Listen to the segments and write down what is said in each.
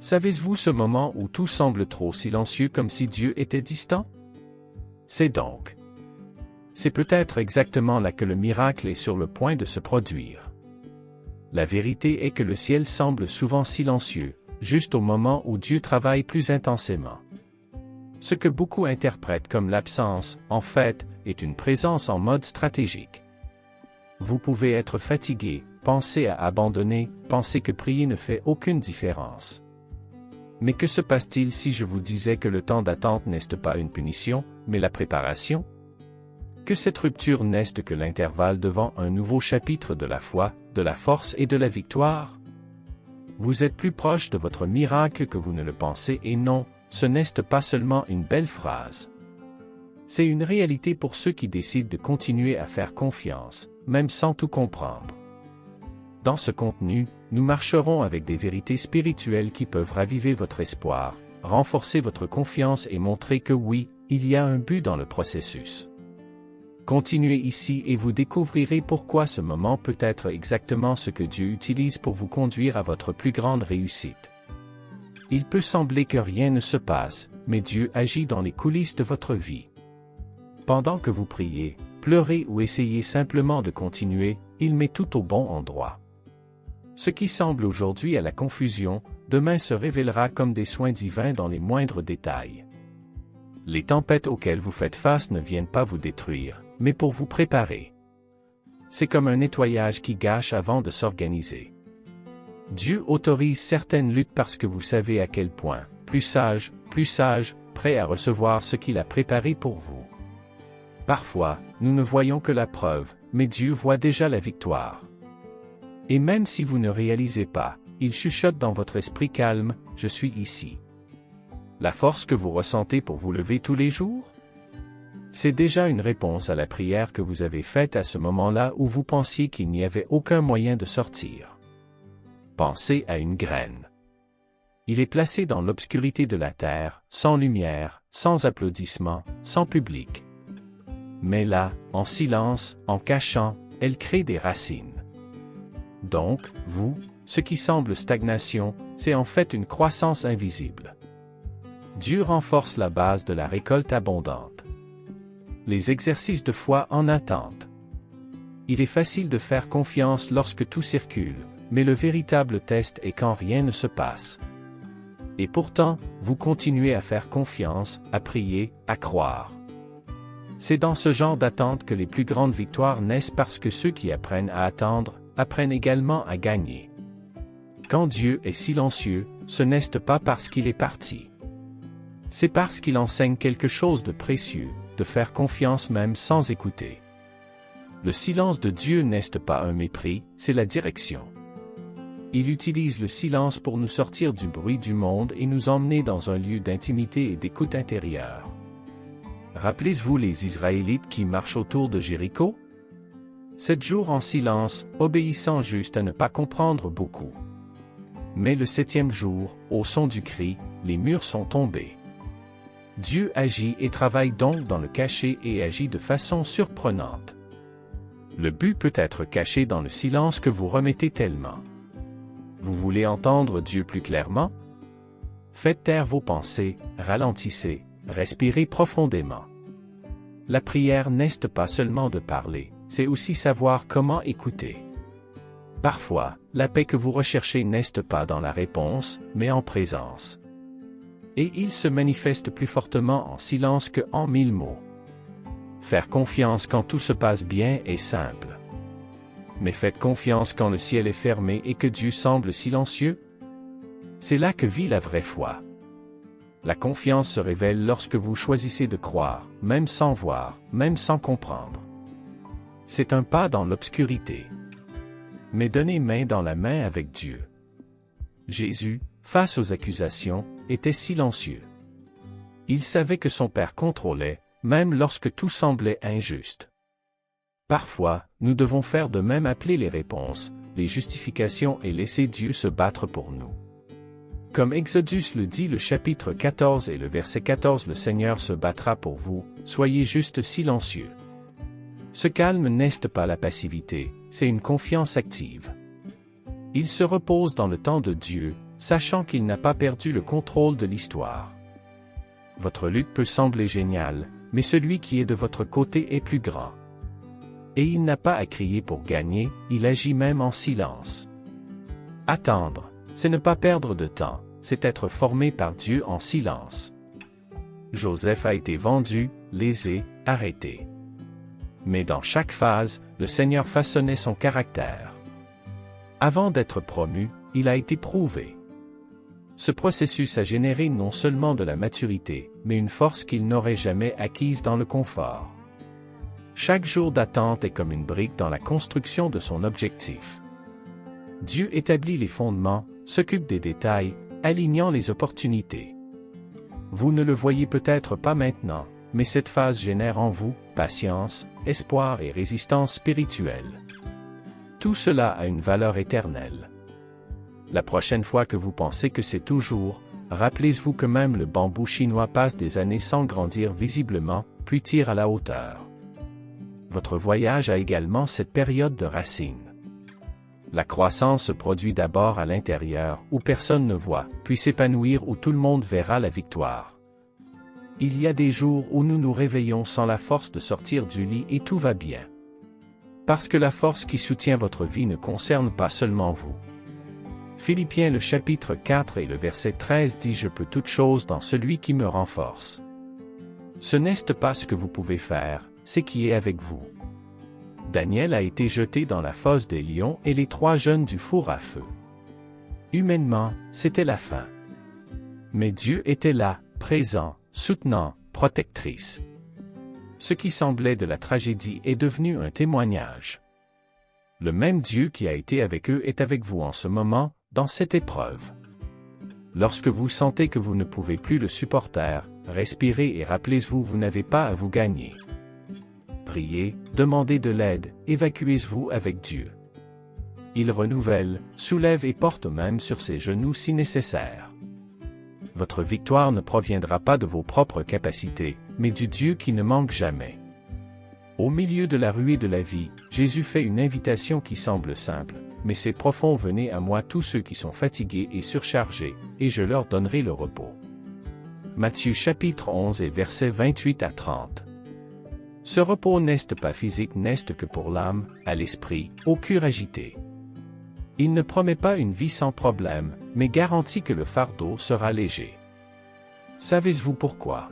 Savez-vous ce moment où tout semble trop silencieux comme si Dieu était distant? C'est peut-être exactement là que le miracle est sur le point de se produire. La vérité est que le ciel semble souvent silencieux, juste au moment où Dieu travaille plus intensément. Ce que beaucoup interprètent comme l'absence, en fait, est une présence en mode stratégique. Vous pouvez être fatigué, penser à abandonner, penser que prier ne fait aucune différence. Mais que se passe-t-il si je vous disais que le temps d'attente n'est pas une punition, mais la préparation? Que cette rupture n'est que l'intervalle devant un nouveau chapitre de la foi, de la force et de la victoire? Vous êtes plus proche de votre miracle que vous ne le pensez et non, ce n'est pas seulement une belle phrase. C'est une réalité pour ceux qui décident de continuer à faire confiance, même sans tout comprendre. Dans ce contenu, nous marcherons avec des vérités spirituelles qui peuvent raviver votre espoir, renforcer votre confiance et montrer que oui, il y a un but dans le processus. Continuez ici et vous découvrirez pourquoi ce moment peut être exactement ce que Dieu utilise pour vous conduire à votre plus grande réussite. Il peut sembler que rien ne se passe, mais Dieu agit dans les coulisses de votre vie. Pendant que vous priez, pleurez ou essayez simplement de continuer, il met tout au bon endroit. Ce qui semble aujourd'hui à la confusion, demain se révélera comme des soins divins dans les moindres détails. Les tempêtes auxquelles vous faites face ne viennent pas vous détruire, mais pour vous préparer. C'est comme un nettoyage qui gâche avant de s'organiser. Dieu autorise certaines luttes parce que vous savez à quel point, plus sage, prêt à recevoir ce qu'il a préparé pour vous. Parfois, nous ne voyons que la preuve, mais Dieu voit déjà la victoire. Et même si vous ne réalisez pas, il chuchote dans votre esprit calme, « Je suis ici ». La force que vous ressentez pour vous lever tous les jours? C'est déjà une réponse à la prière que vous avez faite à ce moment-là où vous pensiez qu'il n'y avait aucun moyen de sortir. Pensez à une graine. Il est placé dans l'obscurité de la terre, sans lumière, sans applaudissements, sans public. Mais là, en silence, en cachant, elle crée des racines. Donc, vous, ce qui semble stagnation, c'est en fait une croissance invisible. Dieu renforce la base de la récolte abondante. Les exercices de foi en attente. Il est facile de faire confiance lorsque tout circule, mais le véritable test est quand rien ne se passe. Et pourtant, vous continuez à faire confiance, à prier, à croire. C'est dans ce genre d'attente que les plus grandes victoires naissent parce que ceux qui apprennent à attendre, apprennent également à gagner. Quand Dieu est silencieux, ce n'est pas parce qu'il est parti. C'est parce qu'il enseigne quelque chose de précieux, de faire confiance même sans écouter. Le silence de Dieu n'est pas un mépris, c'est la direction. Il utilise le silence pour nous sortir du bruit du monde et nous emmener dans un lieu d'intimité et d'écoute intérieure. Rappelez-vous les Israélites qui marchent autour de Jéricho? 7 jours en silence, obéissant juste à ne pas comprendre beaucoup. Mais le 7e jour, au son du cri, les murs sont tombés. Dieu agit et travaille donc dans le caché et agit de façon surprenante. Le but peut être caché dans le silence que vous remettez tellement. Vous voulez entendre Dieu plus clairement? Faites taire vos pensées, ralentissez, respirez profondément. La prière n'est pas seulement de parler, c'est aussi savoir comment écouter. Parfois, la paix que vous recherchez n'est pas dans la réponse, mais en présence. Et il se manifeste plus fortement en silence que en 1000 mots. Faire confiance quand tout se passe bien est simple. Mais faites confiance quand le ciel est fermé et que Dieu semble silencieux? C'est là que vit la vraie foi. La confiance se révèle lorsque vous choisissez de croire, même sans voir, même sans comprendre. C'est un pas dans l'obscurité. Mais donnez main dans la main avec Dieu. Jésus, face aux accusations, était silencieux. Il savait que son Père contrôlait, même lorsque tout semblait injuste. Parfois, nous devons faire de même, appeler les réponses, les justifications et laisser Dieu se battre pour nous. Comme Exodus le dit le chapitre 14 et le verset 14, le Seigneur se battra pour vous, soyez juste silencieux. Ce calme n'est pas la passivité, c'est une confiance active. Il se repose dans le temps de Dieu, sachant qu'il n'a pas perdu le contrôle de l'histoire. Votre lutte peut sembler géniale, mais celui qui est de votre côté est plus grand. Et il n'a pas à crier pour gagner, il agit même en silence. Attendre, c'est ne pas perdre de temps, c'est être formé par Dieu en silence. Joseph a été vendu, lésé, arrêté. Mais dans chaque phase, le Seigneur façonnait son caractère. Avant d'être promu, il a été prouvé. Ce processus a généré non seulement de la maturité, mais une force qu'il n'aurait jamais acquise dans le confort. Chaque jour d'attente est comme une brique dans la construction de son objectif. Dieu établit les fondements, s'occupe des détails, alignant les opportunités. Vous ne le voyez peut-être pas maintenant, mais cette phase génère en vous patience, espoir et résistance spirituelle. Tout cela a une valeur éternelle. La prochaine fois que vous pensez que c'est toujours, rappelez-vous que même le bambou chinois passe des années sans grandir visiblement, puis tire à la hauteur. Votre voyage a également cette période de racine. La croissance se produit d'abord à l'intérieur, où personne ne voit, puis s'épanouir où tout le monde verra la victoire. Il y a des jours où nous nous réveillons sans la force de sortir du lit et tout va bien. Parce que la force qui soutient votre vie ne concerne pas seulement vous. Philippiens le chapitre 4 et le verset 13 dit « Je peux toutes choses dans celui qui me renforce ». Ce n'est pas ce que vous pouvez faire, c'est qui est avec vous. Daniel a été jeté dans la fosse des lions et les 3 jeunes du four à feu. Humainement, c'était la fin. Mais Dieu était là, présent, soutenant, protectrice. Ce qui semblait de la tragédie est devenu un témoignage. Le même Dieu qui a été avec eux est avec vous en ce moment, dans cette épreuve. Lorsque vous sentez que vous ne pouvez plus le supporter, respirez et rappelez-vous, vous n'avez pas à vous gagner. Priez, demandez de l'aide, évacuez-vous avec Dieu. Il renouvelle, soulève et porte même sur ses genoux si nécessaire. Votre victoire ne proviendra pas de vos propres capacités, mais du Dieu qui ne manque jamais. Au milieu de la ruée de la vie, Jésus fait une invitation qui semble simple, mais c'est profond. Venez à moi tous ceux qui sont fatigués et surchargés, et je leur donnerai le repos. Matthieu chapitre 11 et versets 28 à 30. Ce repos n'est pas physique, n'est que pour l'âme, à l'esprit, au cœur agité. Il ne promet pas une vie sans problème, mais garantit que le fardeau sera léger. Savez-vous pourquoi?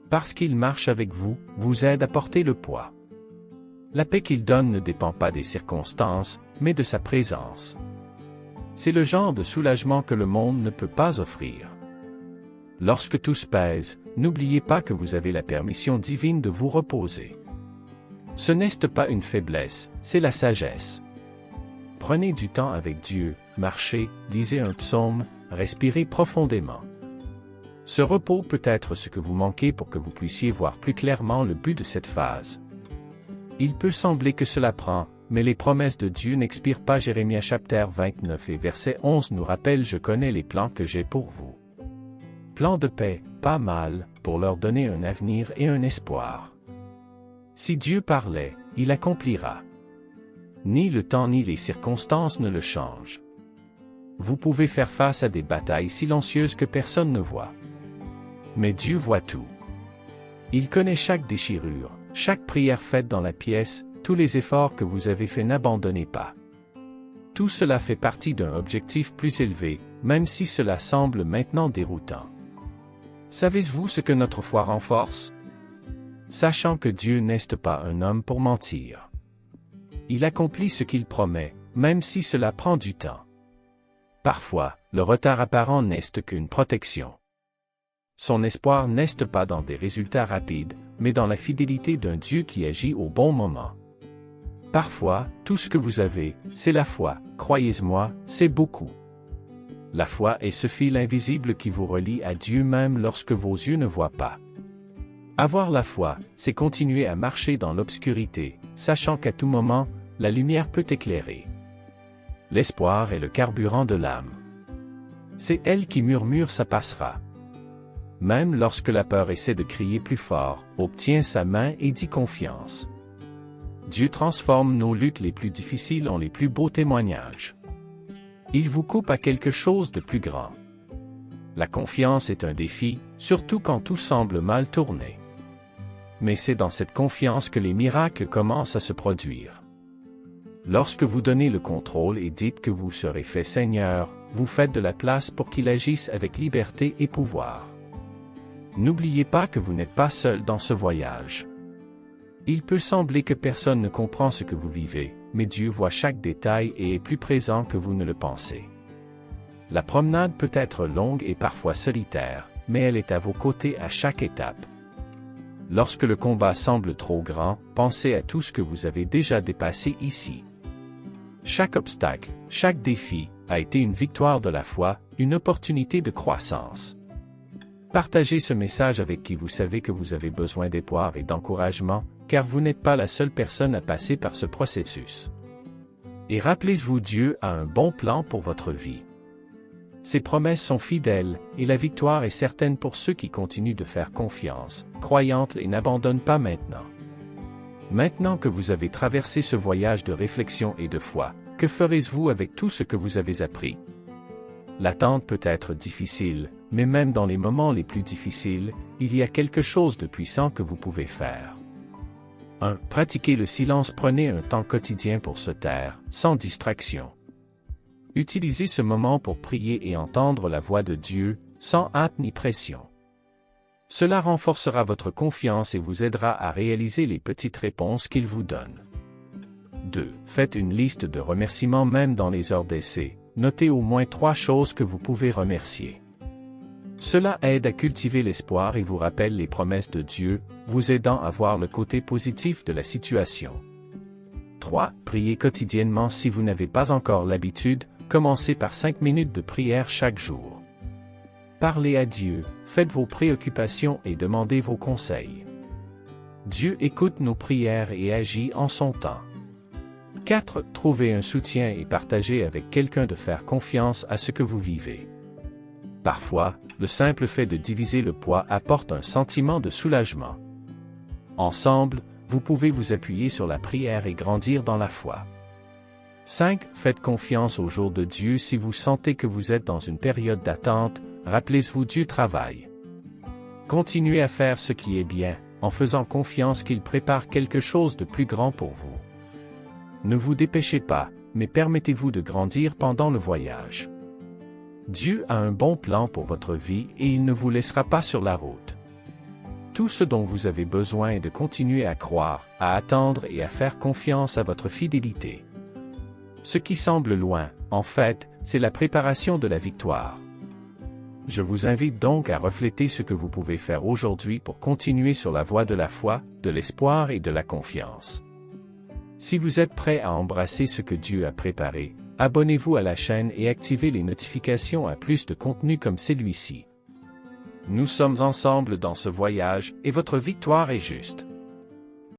Parce qu'il marche avec vous, vous aide à porter le poids. La paix qu'il donne ne dépend pas des circonstances, mais de sa présence. C'est le genre de soulagement que le monde ne peut pas offrir. Lorsque tout se pèse, n'oubliez pas que vous avez la permission divine de vous reposer. Ce n'est pas une faiblesse, c'est la sagesse. Prenez du temps avec Dieu, marchez, lisez un psaume, respirez profondément. Ce repos peut être ce que vous manquez pour que vous puissiez voir plus clairement le but de cette phase. Il peut sembler que cela prend, mais les promesses de Dieu n'expirent pas. Jérémie chapitre 29 et verset 11 nous rappelle « Je connais les plans que j'ai pour vous. Plans de paix, pas mal, pour leur donner un avenir et un espoir. » Si Dieu parlait, il accomplira. Ni le temps ni les circonstances ne le changent. Vous pouvez faire face à des batailles silencieuses que personne ne voit. Mais Dieu voit tout. Il connaît chaque déchirure, chaque prière faite dans la pièce, tous les efforts que vous avez faits. N'abandonnez pas. Tout cela fait partie d'un objectif plus élevé, même si cela semble maintenant déroutant. Savez-vous ce que notre foi renforce? Sachant que Dieu n'est pas un homme pour mentir. Il accomplit ce qu'il promet, même si cela prend du temps. Parfois, le retard apparent n'est qu'une protection. Son espoir n'est pas dans des résultats rapides, mais dans la fidélité d'un Dieu qui agit au bon moment. Parfois, tout ce que vous avez, c'est la foi, croyez-moi, c'est beaucoup. La foi est ce fil invisible qui vous relie à Dieu même lorsque vos yeux ne voient pas. Avoir la foi, c'est continuer à marcher dans l'obscurité, sachant qu'à tout moment, la lumière peut éclairer. L'espoir est le carburant de l'âme. C'est elle qui murmure, ça passera. Même lorsque la peur essaie de crier plus fort, obtient sa main et dit confiance. Dieu transforme nos luttes les plus difficiles en les plus beaux témoignages. Il vous coupe à quelque chose de plus grand. La confiance est un défi, surtout quand tout semble mal tourner. Mais c'est dans cette confiance que les miracles commencent à se produire. Lorsque vous donnez le contrôle et dites que vous serez fait Seigneur, vous faites de la place pour qu'il agisse avec liberté et pouvoir. N'oubliez pas que vous n'êtes pas seul dans ce voyage. Il peut sembler que personne ne comprend ce que vous vivez, mais Dieu voit chaque détail et est plus présent que vous ne le pensez. La promenade peut être longue et parfois solitaire, mais elle est à vos côtés à chaque étape. Lorsque le combat semble trop grand, pensez à tout ce que vous avez déjà dépassé ici. Chaque obstacle, chaque défi, a été une victoire de la foi, une opportunité de croissance. Partagez ce message avec qui vous savez que vous avez besoin d'espoir et d'encouragement, car vous n'êtes pas la seule personne à passer par ce processus. Et rappelez-vous, Dieu a un bon plan pour votre vie. Ses promesses sont fidèles, et la victoire est certaine pour ceux qui continuent de faire confiance, croyantes et n'abandonnent pas maintenant. Maintenant que vous avez traversé ce voyage de réflexion et de foi, que ferez-vous avec tout ce que vous avez appris? L'attente peut être difficile, mais même dans les moments les plus difficiles, il y a quelque chose de puissant que vous pouvez faire. 1. Pratiquez le silence. Prenez un temps quotidien pour se taire, sans distraction. Utilisez ce moment pour prier et entendre la voix de Dieu, sans hâte ni pression. Cela renforcera votre confiance et vous aidera à réaliser les petites réponses qu'il vous donne. 2. Faites une liste de remerciements même dans les heures d'essai. Notez au moins 3 choses que vous pouvez remercier. Cela aide à cultiver l'espoir et vous rappelle les promesses de Dieu, vous aidant à voir le côté positif de la situation. 3. Priez quotidiennement. Si vous n'avez pas encore l'habitude, commencez par 5 minutes de prière chaque jour. Parlez à Dieu, faites vos préoccupations et demandez vos conseils. Dieu écoute nos prières et agit en son temps. 4. Trouvez un soutien et partagez avec quelqu'un de faire confiance à ce que vous vivez. Parfois, le simple fait de diviser le poids apporte un sentiment de soulagement. Ensemble, vous pouvez vous appuyer sur la prière et grandir dans la foi. 5. Faites confiance au jour de Dieu. Si vous sentez que vous êtes dans une période d'attente, rappelez-vous, Dieu travaille. Continuez à faire ce qui est bien, en faisant confiance qu'il prépare quelque chose de plus grand pour vous. Ne vous dépêchez pas, mais permettez-vous de grandir pendant le voyage. Dieu a un bon plan pour votre vie et il ne vous laissera pas sur la route. Tout ce dont vous avez besoin est de continuer à croire, à attendre et à faire confiance à votre fidélité. Ce qui semble loin, en fait, c'est la préparation de la victoire. Je vous invite donc à refléter ce que vous pouvez faire aujourd'hui pour continuer sur la voie de la foi, de l'espoir et de la confiance. Si vous êtes prêt à embrasser ce que Dieu a préparé, abonnez-vous à la chaîne et activez les notifications à plus de contenu comme celui-ci. Nous sommes ensemble dans ce voyage et votre victoire est juste.